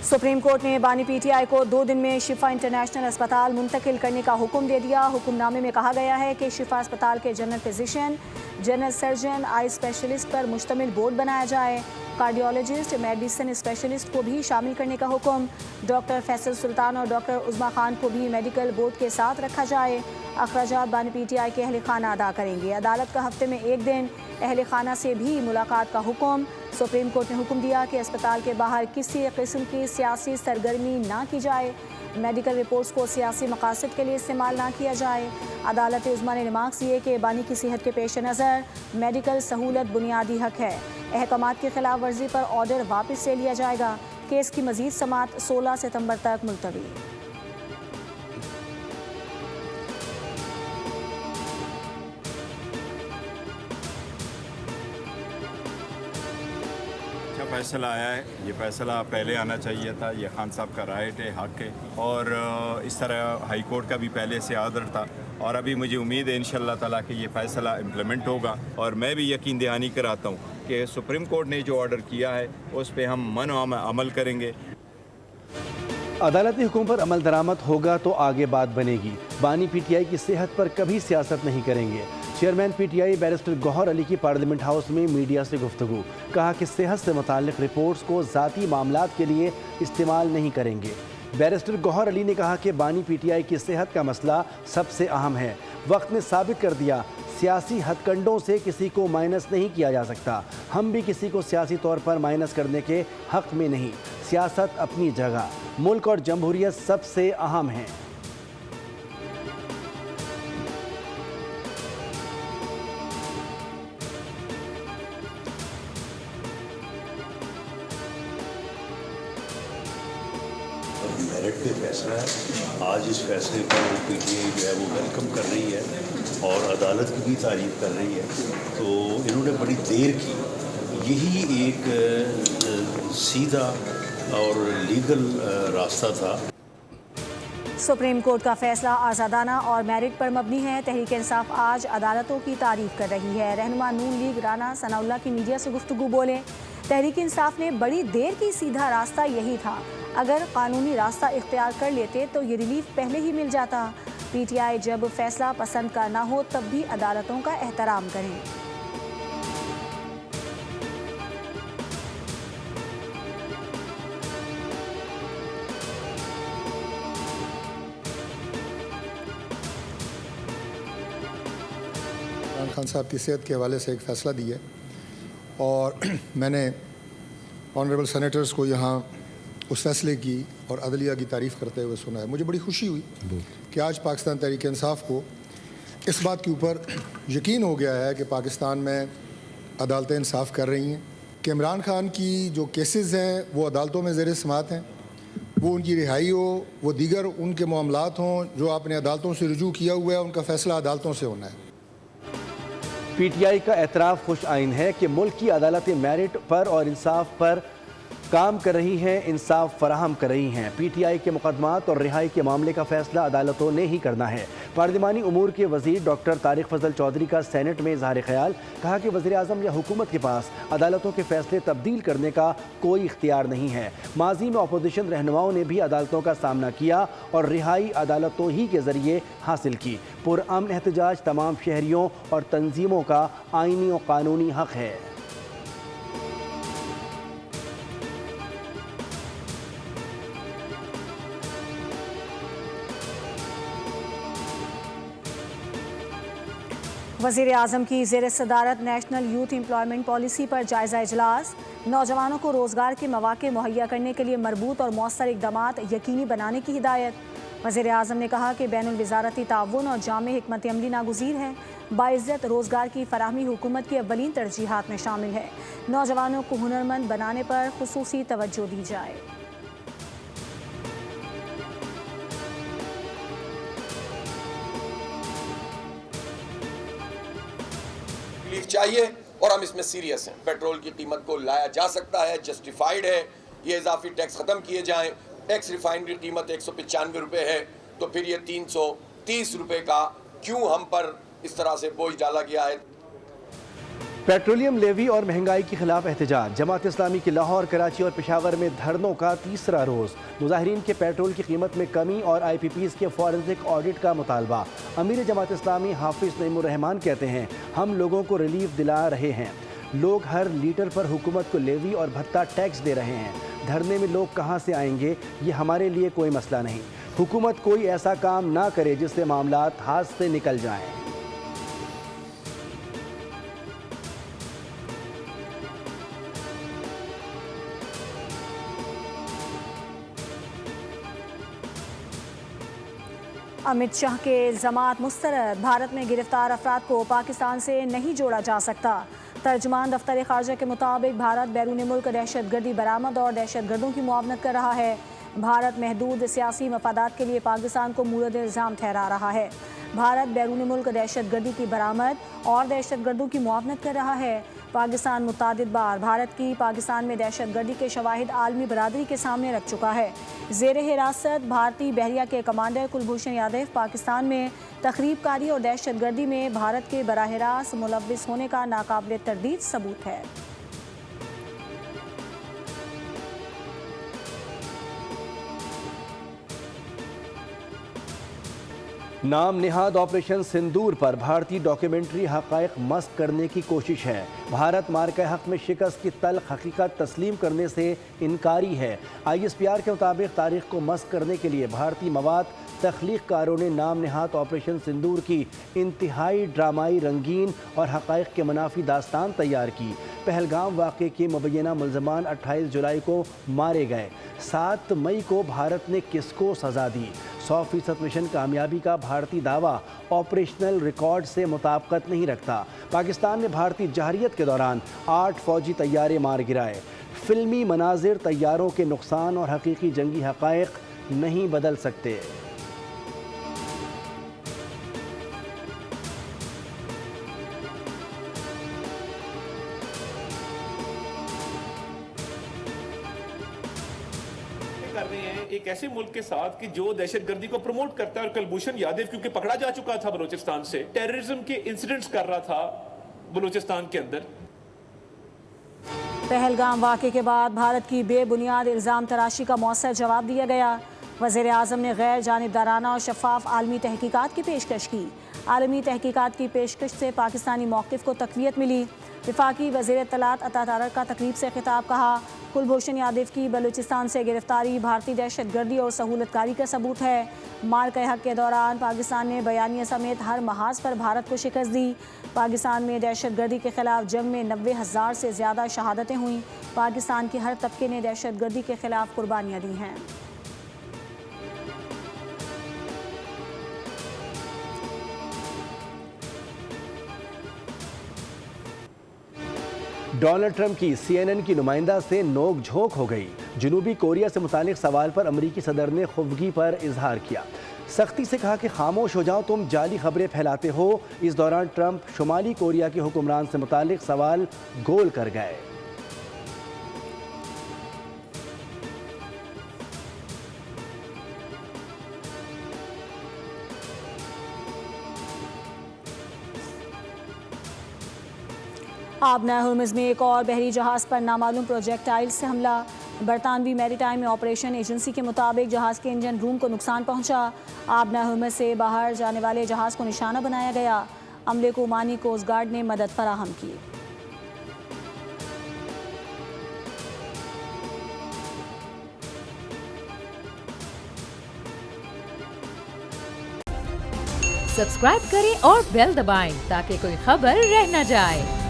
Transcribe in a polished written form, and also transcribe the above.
Supreme court ने बानी PTI को 2 दिन में शिफा इंटरनेशनल अस्पताल मुंतकिल करने का हुक्म दे दिया। हुक्मनामे में कहा गया है कि शिफा अस्पताल के general physician, general surgeon, eye specialist पर मुश्तमिल बोर्ड बनाया जाए। कार्डियोलॉजिस्ट, मेडिसिन स्पेशलिस्ट को भी शामिल करने का हुक्म। डॉक्टर फैसल सुल्तान और डॉक्टर उज़मा खान को भी मेडिकल बोर्ड के साथ रखा जाए। अखराजात बानी पीटीआई के अहल खाना अदा करेंगे। अदालत का हफ्ते में 1 दिन अहल खाना से भी मुलाकात का हुक्म। सुप्रीम कोर्ट ने हुक्म दिया कि अस्पताल के बाहर किसी किस्म की सियासी सरगर्मी ना की जाए। मेडिकल रिपोर्ट्स को सियासी मकासद के लिए इस्तेमाल ना किया जाए। अदालत उज़्मा ने रिमार्क्स दिए कि बानी की सेहत के पेश नज़र मेडिकल सहूलत बुनियादी हक है। अहकामात की खिलाफ वर्जी पर ऑर्डर वापस ले लिया जाएगा। केस की मज़ीद समाअत 16 सितंबर तक मुलतवी। फैसला आया है, ये फैसला पहले आना चाहिए था। ये खान साहब का राइट है, हक है। और इस तरह हाई कोर्ट का भी पहले से आर्डर था और अभी मुझे उम्मीद है इंशाअल्लाह ताला कि ये फैसला इम्प्लीमेंट होगा। और मैं भी यकीन दहानी कराता हूँ कि सुप्रीम कोर्ट ने जो ऑर्डर किया है उस पर हम अमल करेंगे। अदालती हुक्म पर अमल दरामद होगा तो आगे बात बनेगी। बानी पीटीआई की सेहत पर कभी सियासत नहीं करेंगे। Chairman PTI barrister Gohar Ali की पार्लियामेंट हाउस में मीडिया से गुफ्तगू। कहा कि सेहत से मुताल्लिक रिपोर्ट्स को ज़ाती मामलात के लिए इस्तेमाल नहीं करेंगे। बैरिस्टर गौहर अली ने कहा कि बानी पीटीआई की सेहत का मसला सबसे अहम है। वक्त ने साबित कर दिया सियासी हथकंडों से किसी को माइनस नहीं किया जा सकता। हम भी किसी को सियासी तौर पर माइनस करने के हक़ में नहीं। सियासत अपनी जगह, मुल्क और जमहूरियत सबसे अहम है। मेरिट पे फैसला है। आज इस फैसले को पीटीआई जो है वो वेलकम कर रही है और अदालत की भी तारीफ कर रही है। तो इन्होंने बड़ी देर की, यही एक सीधा और लीगल रास्ता था। सुप्रीम कोर्ट का फैसला आज़ादाना और मेरिट पर मबनी है। तहरीक इंसाफ आज अदालतों की तारीफ कर रही है। रहनुमा नून लीग राना सनाउल्लाह की मीडिया से गुफ्तगू बोले, तहरीक इंसाफ ने बड़ी देर की, सीधा रास्ता यही था। अगर कानूनी रास्ता इख्तियार कर लेते तो ये रिलीफ पहले ही मिल जाता। पीटीआई जब फैसला पसंद का ना हो तब भी अदालतों का एहतराम करें। इमरान खान साहब की सेहत के हवाले से एक फ़ैसला दिया और मैंने ऑनरेबल सेनेटर्स को यहाँ उस फैसले की और अदलिया की तारीफ़ करते हुए सुना है। मुझे बड़ी खुशी हुई कि आज पाकिस्तान तहरीक इंसाफ को इस बात के ऊपर यकीन हो गया है कि पाकिस्तान में अदालतें इंसाफ कर रही हैं कि इमरान खान की जो केसेस हैं वो अदालतों में ज़ेर समाअत हैं, वो उनकी रिहाई हो, वो दीगर उनके मामलात हों जो आपने अदालतों से रुजू किया हुआ है, उनका फ़ैसला अदालतों से होना है। पीटीआई का एतराफ़ खुश आइन है कि मुल्क की अदालतें मेरिट पर और इंसाफ पर काम कर रही हैं, इंसाफ फराहम कर रही हैं। पीटीआई के मुकदमात और रिहाई के मामले का फैसला अदालतों ने ही करना है। पार्लिमानी उमूर के वज़ीर डॉक्टर तारिक फजल चौधरी का सेनेट में इज़हार ख्याल। कहा कि वज़ीर आज़म या हुकूमत के पास अदालतों के फैसले तब्दील करने का कोई इख्तियार नहीं है। माजी में अपोजिशन रहनुमाओं ने भी अदालतों का सामना किया और रिहाई अदालतों ही के ज़रिए हासिल की। पुरअमन एहतजाज तमाम शहरियों और तंजीमों का आइनी और कानूनी हक़ है। वज़ीर आज़म की ज़ेर सदारत नेशनल यूथ एम्प्लॉयमेंट पॉलिसी पर जायज़ा इजलास। नौजवानों को रोज़गार के मौक़े मुहैया करने के लिए मरबूत और मौसर इक़दामात यकीनी बनाने की हिदायत। वज़ीर आज़म ने कहा कि बैनुल वज़ारती ताउन और जामे हिकमत अमली नागुज़ीर है। बाइज़्ज़त रोज़गार की फ़राहमी हुकूमत की अव्वलीन तरजीहात में शामिल है। नौजवानों को हुनरमंद बनाने पर खुसूसी तवज्जो दी जाए। चाहिए और हम इसमें सीरियस हैं। पेट्रोल की कीमत को लाया जा सकता है, जस्टिफाइड है। ये इजाफी टैक्स ख़त्म किए जाएं। एक्स रिफाइनरी कीमत 195 रुपये है तो फिर ये 330 रुपये का क्यों हम पर इस तरह से बोझ डाला गया है। पेट्रोलियम लेवी और महंगाई के खिलाफ एहतजाज। जमात इस्लामी की लाहौर, कराची और पेशावर में धरनों का तीसरा रोज़। मुजाहिरीन के पेट्रोल की कीमत में कमी और IPPs के फॉरेंसिक ऑडिट का मुतालबा। अमीर जमात इस्लामी हाफिज नईमुर रहमान कहते हैं, हम लोगों को रिलीफ दिला रहे हैं। लोग हर लीटर पर हुकूमत को लेवी और भत्ता टैक्स दे रहे हैं। धरने में लोग कहाँ से आएंगे, ये हमारे लिए कोई मसला नहीं। हुकूमत कोई ऐसा काम ना करे जिससे मामलात हाथ से निकल जाएं। अमित शाह के इल्ज़ामात मुस्तरद। भारत में गिरफ्तार अफराद को पाकिस्तान से नहीं जोड़ा जा सकता। तर्जुमान दफ्तर ख़ारजा के मुताबिक भारत बैरून मुल्क दहशतगर्दी बरामद और दहशतगर्दों की मुआवनत कर रहा है। भारत महदूद सियासी मफादात के लिए पाकिस्तान को मूरद इल्ज़ाम ठहरा रहा है। भारत बैरून मुल्क दहशतगर्दी की बरामद और दहशतगर्दों की मुआवनत कर रहा है। पाकिस्तान मुतादिद बार भारत की पाकिस्तान में दहशतगर्दी के शवाहिद आलमी बरादरी के सामने रख चुका है। ज़ेर हिरासत भारतीय बहरिया के कमांडर कुलभूषण यादव पाकिस्तान में तखरीबकारी और दहशतगर्दी में भारत के बराह रास्त मुलव्विस होने का नाकाबिल तरदीद सबूत है। नाम निहाद ऑपरेशन सिंदूर पर भारतीय डॉक्यूमेंट्री हक़ाइक़ मस्क करने की कोशिश है। भारत मार्का हक़ में शिकस्त की तल्ख़ हकीकत तस्लीम करने से इनकारी है। ISPR के मुताबिक तारीख़ को मस्क करने के लिए भारतीय मवाद तख्लीक़कारों ने नाम निहाद ऑपरेशन सिंदूर की इंतहाई ड्रामाई, रंगीन और हक़ाइक़ के मुनाफी दास्तान तैयार की। पहलगाम वाक़े के मुबैना मुल्ज़मान 28 जुलाई को मारे गए। 7 मई को भारत ने किसको सज़ा दी? 100% मिशन कामयाबी का भारतीय दावा ऑपरेशनल रिकॉर्ड से मुताबिकत नहीं रखता। पाकिस्तान ने भारतीय जहरियत के दौरान 8 फ़ौजी तैयारे मार गिराए। फिल्मी मनाजिर तैयारों के नुकसान और हकीकी जंगी हक़ाइक़ नहीं बदल सकते। कर रहे हैं एक ऐसे मुल्क के साथ कि जो दहशतगर्दी को प्रमोट करता है। और कुलभूषण यादव क्योंकि पकड़ा जा चुका था बलूचिस्तान से, टेररिज्म के इंसिडेंट्स कर रहा था बलूचिस्तान के अंदर। पहलगाम वाक़े के बाद भारत की बेबुनियाद इल्ज़ाम तराशी का मौसर जवाब दिया गया। वज़ीर आज़म ने गैर जानिबदाराना और शफाफ आलमी तहकीकात की पेशकश की। आलमी तहकीकात की पेशकश से पाकिस्तानी मौक़िफ़ को तक़वियत मिली। वफाकी वज़ीर इत्तलात अता तारक का तकरीब से खिताब कहा, कुलभूषण यादव की बलूचिस्तान से गिरफ्तारी भारतीय दहशतगर्दी और सहूलतकारी का सबूत है। मार्का हक़ के दौरान पाकिस्तान ने बयानिया समेत हर महाज पर भारत को शिकस्त दी। पाकिस्तान में दहशतगर्दी के खिलाफ जंग में 90,000 से ज़्यादा शहादतें हुईं। पाकिस्तान के हर तबके ने दहशतगर्दी के खिलाफ कुर्बानियाँ दी हैं। डोनाल्ड ट्रंप की CNN की नुमाइंदा से नोक झोंक हो गई। जनूबी कोरिया से मुतालिक सवाल पर अमरीकी सदर ने खुफगी पर इजहार किया। सख्ती से कहा कि खामोश हो जाओ, तुम जाली खबरें फैलाते हो। इस दौरान ट्रंप शुमाली कोरिया के हुक्मरान से मुतालिक सवाल गोल कर गए। आबना हुर्मुज़ में एक और बहरी जहाज़ पर नामालूम प्रोजेक्टाइल से हमला। बरतानवी मैरीटाइम ऑपरेशन एजेंसी के मुताबिक जहाज़ के इंजन रूम को नुकसान पहुंचा। आबना हुर्मुज़ से बाहर जाने वाले जहाज़ को निशाना बनाया गया। अमले को ओमानी कोस्ट गार्ड ने मदद फराहम की। सब्सक्राइब करें और बेल दबाएं ताकि कोई खबर रह न जाए।